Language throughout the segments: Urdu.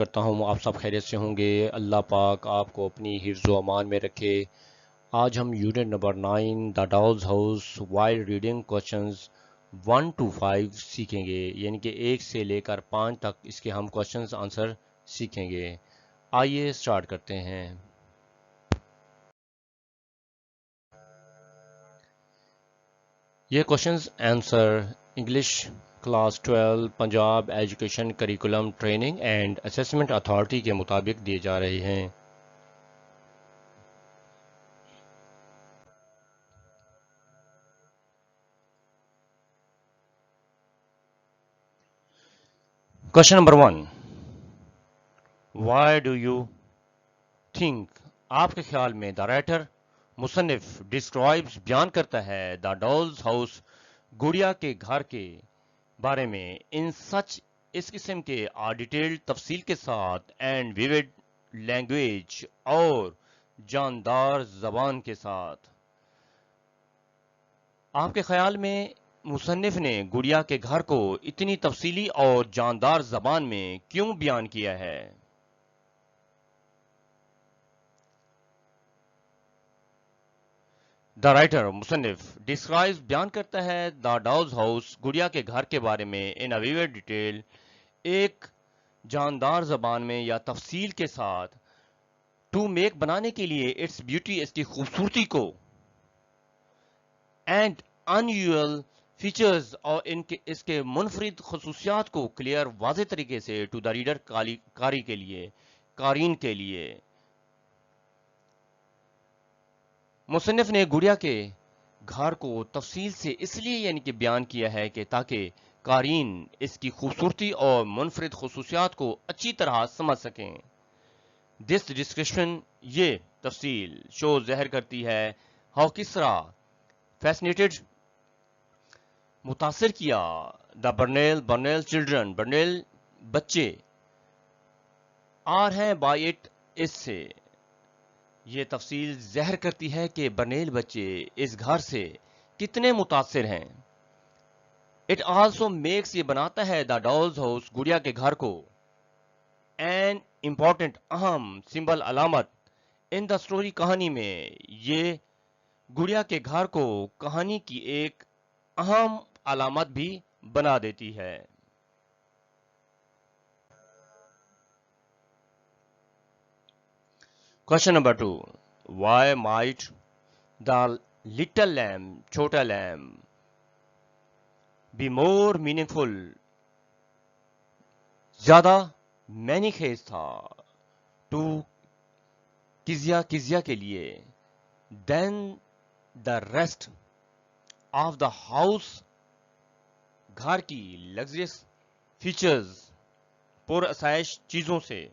کرتا ہوں آپ سب خیریت سے ہوں گے۔ اللہ پاک آپ کو اپنی حفظ و امان میں رکھے۔ آج ہم unit number 9 the dolls house while reading questions 1 to 5 سیکھیں گے، یعنی کہ 1 سے لے کر 5 تک اس کے ہم کوشچنز آنسر سیکھیں گے۔ آئیے سٹارٹ کرتے ہیں۔ یہ questions answer English class 12 Punjab education curriculum training and assessment authority کے مطابق دیے جا رہے ہیں۔ Question number 1. Why do you think آپ کے خیال میں the writer مصنف describes بیان کرتا ہے the doll's house گڑیا کے گھر کے بارے میں in such اس قسم کے ڈیٹیلڈ تفصیل کے ساتھ and vivid language اور جاندار زبان کے ساتھ؟ آپ کے خیال میں مصنف نے گڑیا کے گھر کو اتنی تفصیلی اور جاندار زبان میں کیوں بیان کیا ہے؟ دا رائٹر مصنف ڈسکرائبز بیان کرتا ہے دا ڈالز ہاؤس گڑیا کے گھر کے بارے میں ان ویوڈ ڈیٹیل ایک جاندار زبان میں یا تفصیل کے ساتھ ٹو میک بنانے کے لیے اٹس بیوٹی اس کی خوبصورتی کو اینڈ انیوزل فیچرز اور اس کے منفرد خصوصیات کو کلیئر واضح طریقے سے ٹو دا ریڈر قاری کے لیے قارئین کے لیے۔ مصنف نے گڑیا کے گھر کو تفصیل سے اس لیے یعنی کہ بیان کیا ہے کہ تاکہ قارئین اس کی خوبصورتی اور منفرد خصوصیات کو اچھی طرح سمجھ سکیں۔ دس ڈسکرپشن یہ تفصیل شو ظاہر کرتی ہے ہاؤ کس طرح فیسنیٹڈ متاثر کیا دا برنیل چلڈرن برنیل بچے آر ہیں بائی اٹ اس سے۔ یہ تفصیل ظاہر کرتی ہے کہ برنیل بچے اس گھر سے کتنے متاثر ہیں۔ اٹ آلسو میکس یہ بناتا ہے دا ڈالز ہاؤس گڑیا کے گھر کو این امپورٹنٹ اہم سمبل علامت ان دا سٹوری کہانی میں یہ گڑیا کے گھر کو کہانی کی ایک اہم علامت بھی بنا دیتی ہے۔ Question number 2. Why might the little lamb چھوٹا لیم be more meaningful زیادہ معنی خیز تھا to کزیا کے لیے than the rest of the house گھر کی luxurious features پر آسائش چیزوں سے؟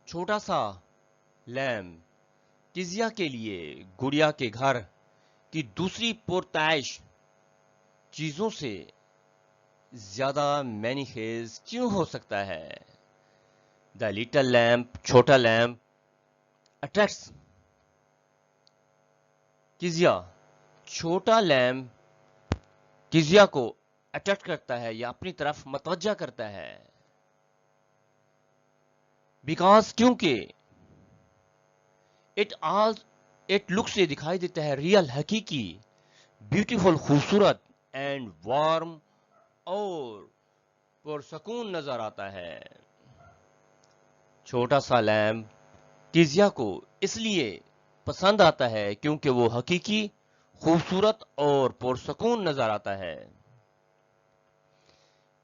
چھوٹا سا لیم کزیا کے لیے گڑیا کے گھر کی دوسری پرتعیش چیزوں سے زیادہ معنی خیز کیوں ہو سکتا ہے؟ دا لٹل لیمپ چھوٹا لیمپ اٹریکٹس کزیا چھوٹا لیمپ کزیا کو اٹریکٹ کرتا ہے یا اپنی طرف متوجہ کرتا ہے بیکاز کیونکہ اٹ لکس سے دکھائی دیتا ہے ریئل حقیقی بیوٹیفل خوبصورت اینڈ وارم اور پرسکون نظر آتا ہے۔ چھوٹا سا لیمپ کزیا کو اس لیے پسند آتا ہے کیونکہ وہ حقیقی خوبصورت اور پرسکون نظر آتا ہے۔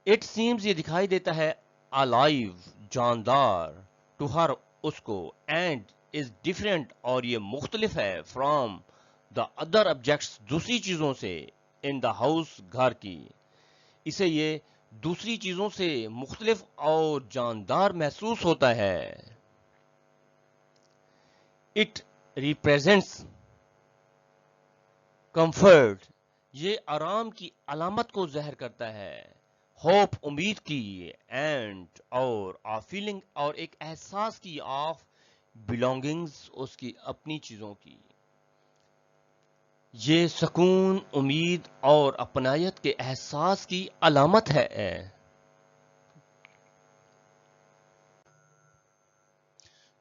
اٹ سیمز یہ دکھائی دیتا ہے الائیو جاندار ٹو ہر اس کو اینڈ از ڈفرینٹ اور یہ مختلف ہے فرام دا ادر آبجیکٹس دوسری چیزوں سے ان دا ہاؤس گھر کی، اسے یہ دوسری چیزوں سے مختلف اور جاندار محسوس ہوتا ہے۔ اٹ ریپریزنٹس کمفرٹ یہ آرام کی علامت کو ظاہر کرتا ہے، ہوپ امید کی اینڈ اور فیلنگ اور ایک احساس کی آف بلونگنگز اس کی اپنی چیزوں کی، یہ سکون امید اور اپنائیت کے احساس کی علامت ہے۔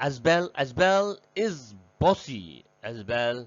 Asbel is bossy. Asbel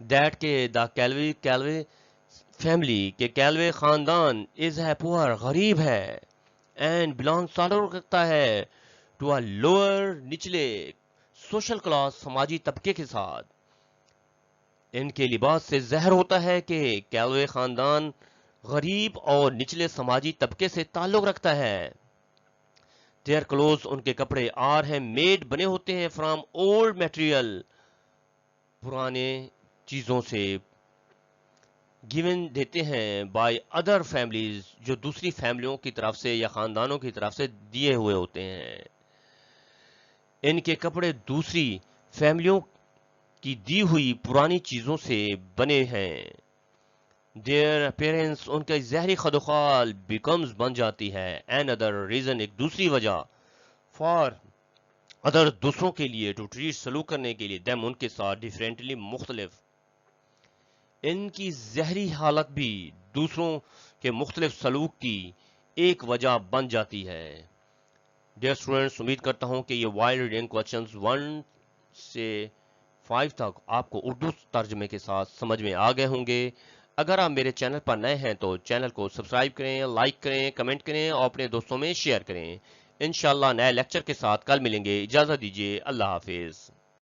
that کہ دا کیلوے فیملی کہ کیلوے خاندان از ہے پور غریب ہے اینڈ بلانگ تعلق رکھتا ہے ٹو اے لوور نچلے سوشل کلاس سماجی طبقے کے ساتھ. ان کے لباس سے ظاہر ہوتا ہے کہ کیلوے خاندان غریب اور نچلے سماجی طبقے سے تعلق رکھتا ہے. دیئر کلوز ان کے کپڑے آر ہیں میڈ بنے ہوتے ہیں فرام اولڈ میٹیریل پرانے چیزوں سے گیون دیتے ہیں بائی ادر فیملیز جو دوسری فیملیوں کی طرف سے یا خاندانوں کی طرف سے دیے ہوئے ہوتے ہیں. ان کے کپڑے دوسری فیملیوں کی دی ہوئی پرانی چیزوں سے بنے ہیں. دیئر اپیرنس ان کا ظاہری خد و خال بیکمز بن جاتی ہے این ادر ریزن ایک دوسری وجہ فار ادر دوسروں کے لیے ٹو ٹریٹ سلوک کرنے کے لیے دیم ان کے ساتھ ڈیفرنٹلی مختلف. ان کی ظاہری حالت بھی دوسروں کے مختلف سلوک کی ایک وجہ بن جاتی ہے. ڈیئر اسٹوڈینٹس امید کرتا ہوں کہ یہ وائلڈ ریڈنگ کوسچنز 1 سے 5 تک آپ کو اردو ترجمے کے ساتھ سمجھ میں آ گئے ہوں گے. اگر آپ میرے چینل پر نئے ہیں تو چینل کو سبسکرائب کریں، لائک کریں، کمنٹ کریں اور اپنے دوستوں میں شیئر کریں. انشاءاللہ نئے لیکچر کے ساتھ کل ملیں گے. اجازت دیجیے. اللہ حافظ.